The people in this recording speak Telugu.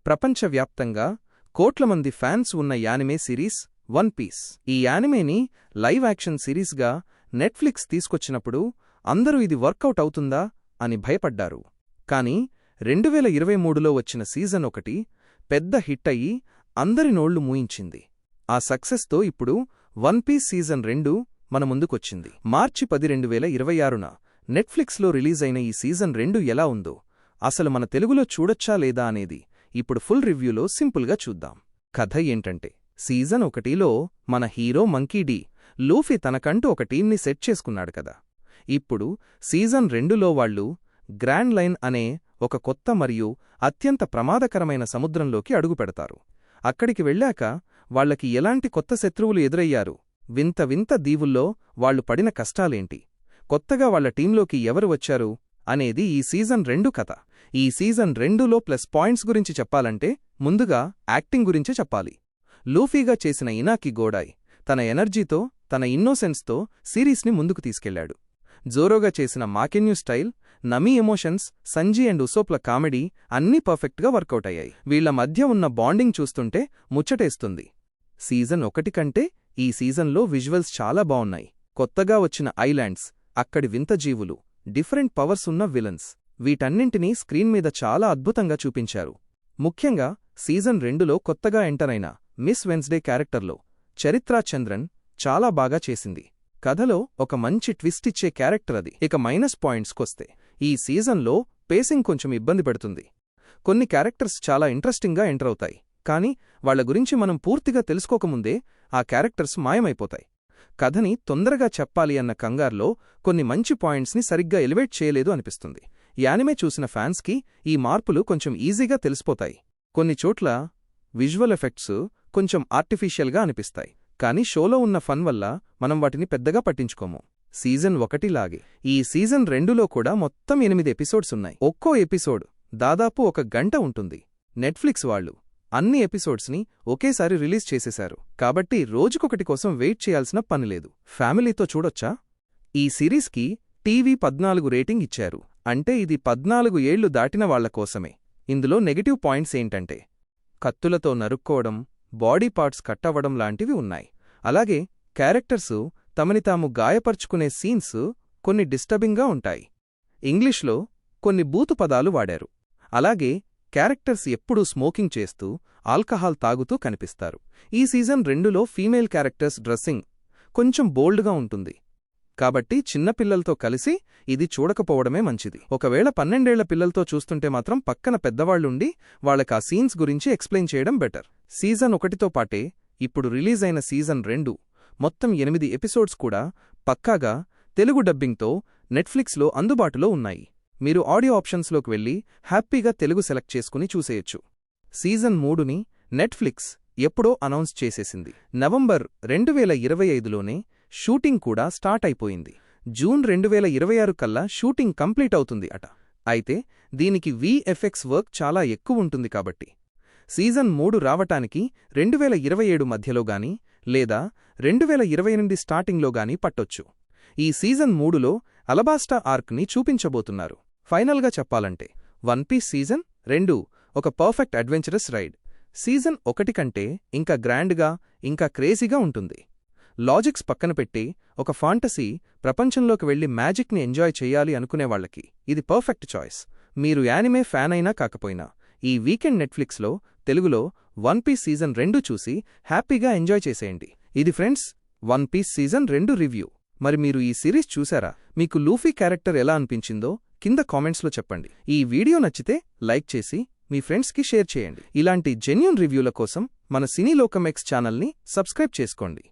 ప్రపంచవ్యాప్తంగా కోట్ల మంది ఫ్యాన్స్ ఉన్న యానిమే సిరీస్ వన్ పీస్. ఈ యానిమేని లైవ్ యాక్షన్ సిరీస్గా నెట్ఫ్లిక్స్ తీసుకొచ్చినప్పుడు అందరూ ఇది వర్కౌట్ అవుతుందా అని భయపడ్డారు. కానీ 2023లో వచ్చిన సీజన్ 1 పెద్ద హిట్ అయ్యి అందరి నోళ్లు మూయించింది. ఆ సక్సెస్తో ఇప్పుడు వన్ పీస్ సీజన్ 2 మన ముందుకొచ్చింది. మార్చి 10, 2026న నెట్ఫ్లిక్స్లో రిలీజైన ఈ సీజన్ 2 ఎలా ఉందో, అసలు మన తెలుగులో చూడొచ్చా లేదా అనేది ఇప్పుడు ఫుల్ రివ్యూలో సింపుల్గా చూద్దాం. కథ ఏంటంటే, సీజన్ 1లో మన హీరో మంకీ డి. లూఫీ తనకంటూ ఒక టీంని సెట్ చేసుకున్నాడు కదా. ఇప్పుడు సీజన్ 2లో వాళ్లు గ్రాండ్ లైన్ అనే ఒక కొత్త మరియు అత్యంత ప్రమాదకరమైన సముద్రంలోకి అడుగుపెడతారు. అక్కడికి వెళ్ళాక వాళ్లకి ఎలాంటి కొత్త శత్రువులు ఎదురయ్యారు, వింత వింత దీవుల్లో వాళ్లు పడిన కష్టాలేంటి, కొత్తగా వాళ్ల టీంలోకి ఎవరు వచ్చారు అనేది ఈ సీజన్ 2 కథ. ఈ సీజన్ 2లో ప్లస్ పాయింట్స్ గురించి చెప్పాలంటే ముందుగా యాక్టింగ్ గురించే చెప్పాలి. లూఫీగా చేసిన ఇనాకి గోడాయ్ తన ఎనర్జీతో, తన ఇన్నోసెన్స్తో సిరీస్ని ముందుకు తీసుకెళ్లాడు. జోరోగా చేసిన మాకెన్యూ style, Nami emotions, Sanji and ఉసోప్ల కామెడీ అన్నీ పర్ఫెక్ట్గా వర్కౌట్ అయ్యాయి. వీళ్ల మధ్య ఉన్న బాండింగ్ చూస్తుంటే ముచ్చటేస్తుంది. సీజన్ 1 కంటే ఈ సీజన్లో విజువల్స్ చాలా బావున్నాయి. కొత్తగా వచ్చిన ఐలాండ్స్, అక్కడి వింత జీవులు, డిఫరెంట్ పవర్స్ ఉన్న విలన్స్, వీటన్నింటినీ స్క్రీన్ మీద చాలా అద్భుతంగా చూపించారు. ముఖ్యంగా సీజన్ 2లో కొత్తగా ఎంటర్ అయిన మిస్ వెన్స్డే క్యారెక్టర్లో చరిత్రా చంద్రన్ చాలా బాగా చేసింది. కథలో ఒక మంచి ట్విస్ట్ ఇచ్చే క్యారెక్టర్ అది. ఇక మైనస్ పాయింట్స్కొస్తే, ఈ సీజన్లో పేసింగ్ కొంచెం ఇబ్బంది పెడుతుంది. కొన్ని క్యారెక్టర్స్ చాలా ఇంట్రెస్టింగ్గా ఎంటర్ అవుతాయి, కానీ వాళ్ల గురించి మనం పూర్తిగా తెలుసుకోకముందే ఆ క్యారెక్టర్స్ మాయమైపోతాయి. కథని తొందరగా చెప్పాలి అన్న కంగార్లో కొన్ని మంచి పాయింట్స్ని సరిగ్గా ఎలివేట్ చేయలేదు అనిపిస్తుంది. యానిమే చూసిన ఫ్యాన్స్కి ఈ మార్పులు కొంచెం ఈజీగా తెలిసిపోతాయి. కొన్ని చోట్ల విజువల్ ఎఫెక్ట్స్ కొంచెం ఆర్టిఫిషియల్గా అనిపిస్తాయి, కానీ షోలో ఉన్న ఫన్ వల్ల మనం వాటిని పెద్దగా పట్టించుకోము. సీజన్ 1 లాగే ఈ సీజన్ 2లో కూడా మొత్తం 8 ఎపిసోడ్స్ ఉన్నాయి. ఒక్కో ఎపిసోడ్ దాదాపు 1 గంట ఉంటుంది. నెట్ఫ్లిక్స్ వాళ్లు అన్ని ఎపిసోడ్స్ని ఒకేసారి రిలీజ్ చేసేశారు, కాబట్టి రోజుకొకటి కోసం వెయిట్ చేయాల్సిన పనిలేదు. ఫ్యామిలీతో చూడొచ్చా? ఈ సిరీస్కి టీవీ 14 రేటింగ్ ఇచ్చారు, అంటే ఇది 14 ఏళ్లు దాటిన వాళ్ల కోసమే. ఇందులో నెగటివ్ పాయింట్స్ ఏంటంటే, కత్తులతో నరుక్కోవడం, బాడీ పార్ట్స్ కట్టవడం లాంటివి ఉన్నాయి. అలాగే క్యారెక్టర్సు తమని తాము గాయపర్చుకునే సీన్స్ కొన్ని డిస్టర్బింగ్గా ఉంటాయి. ఇంగ్లీష్లో కొన్ని బూతు పదాలు వాడారు. అలాగే క్యారెక్టర్స్ ఎప్పుడూ స్మోకింగ్ చేస్తూ, ఆల్కహాల్ తాగుతూ కనిపిస్తారు. ఈ సీజన్ 2లో ఫీమేల్ క్యారెక్టర్స్ డ్రెస్సింగ్ కొంచెం బోల్డ్గా ఉంటుంది, కాబట్టి చిన్నపిల్లలతో కలిసి ఇది చూడకపోవడమే మంచిది. ఒకవేళ 12 ఏళ్ల పిల్లలతో చూస్తుంటే మాత్రం పక్కన పెద్దవాళ్లుండి వాళ్లకా సీన్స్ గురించి ఎక్స్ప్లెయిన్ చేయడం బెటర్. సీజన్ 1తో పాటే ఇప్పుడు రిలీజ్ అయిన సీజన్ 2 మొత్తం 8 ఎపిసోడ్స్ కూడా పక్కాగా తెలుగు డబ్బింగ్తో నెట్ఫ్లిక్స్లో అందుబాటులో ఉన్నాయి. మీరు ఆడియో ఆప్షన్స్లోకి వెళ్లి హ్యాపీగా తెలుగు సెలెక్ట్ చేసుకుని చూసేయొచ్చు. సీజన్ 3ని నెట్ఫ్లిక్స్ ఎప్పుడో అనౌన్స్ చేసేసింది. నవంబర్ 2025లోనే షూటింగ్ కూడా స్టార్ట్ అయిపోయింది. జూన్ 2026 కల్లా షూటింగ్ కంప్లీట్ అవుతుంది అట. అయితే దీనికి VFX వర్క్ చాలా ఎక్కువుంటుంది కాబట్టి సీజన్ 3 రావటానికి 2027 మధ్యలోగానీ లేదా 2028 స్టార్టింగ్లోగానీ పట్టొచ్చు. ఈ సీజన్ 3లో అలబాస్టా ఆర్క్ని చూపించబోతున్నారు. ఫైనల్గా చెప్పాలంటే వన్ పీస్ సీజన్ 2 ఒక పర్ఫెక్ట్ అడ్వెంచరస్ రైడ్. సీజన్ 1 కంటే ఇంకా గ్రాండ్గా, ఇంకా క్రేజీగా ఉంటుంది. లాజిక్స్ పక్కన పెట్టి ఒక ఫాంటసీ ప్రపంచంలోకి వెళ్లి మ్యాజిక్ని ఎంజాయ్ చెయ్యాలి అనుకునేవాళ్లకి ఇది పర్ఫెక్ట్ చాయిస్. మీరు యానిమే ఫ్యాన్ అయినా కాకపోయినా ఈ వీకెండ్ నెట్ఫ్లిక్స్లో తెలుగులో వన్ పీస్ సీజన్ 2 చూసి హ్యాపీగా ఎంజాయ్ చేసేయండి. ఇది friends one piece season 2 review. మరి మీరు ఈ సిరీస్ చూసారా? మీకు లూఫీ క్యారెక్టర్ ఎలా అనిపించిందో కింద కామెంట్స్లో చెప్పండి. ఈ వీడియో నచ్చితే లైక్ చేసి మీ ఫ్రెండ్స్కి షేర్ చేయండి. ఇలాంటి జెన్యూన్ రివ్యూల కోసం మన సినీ లోకం X ఛానల్ని సబ్స్క్రైబ్ చేసుకోండి.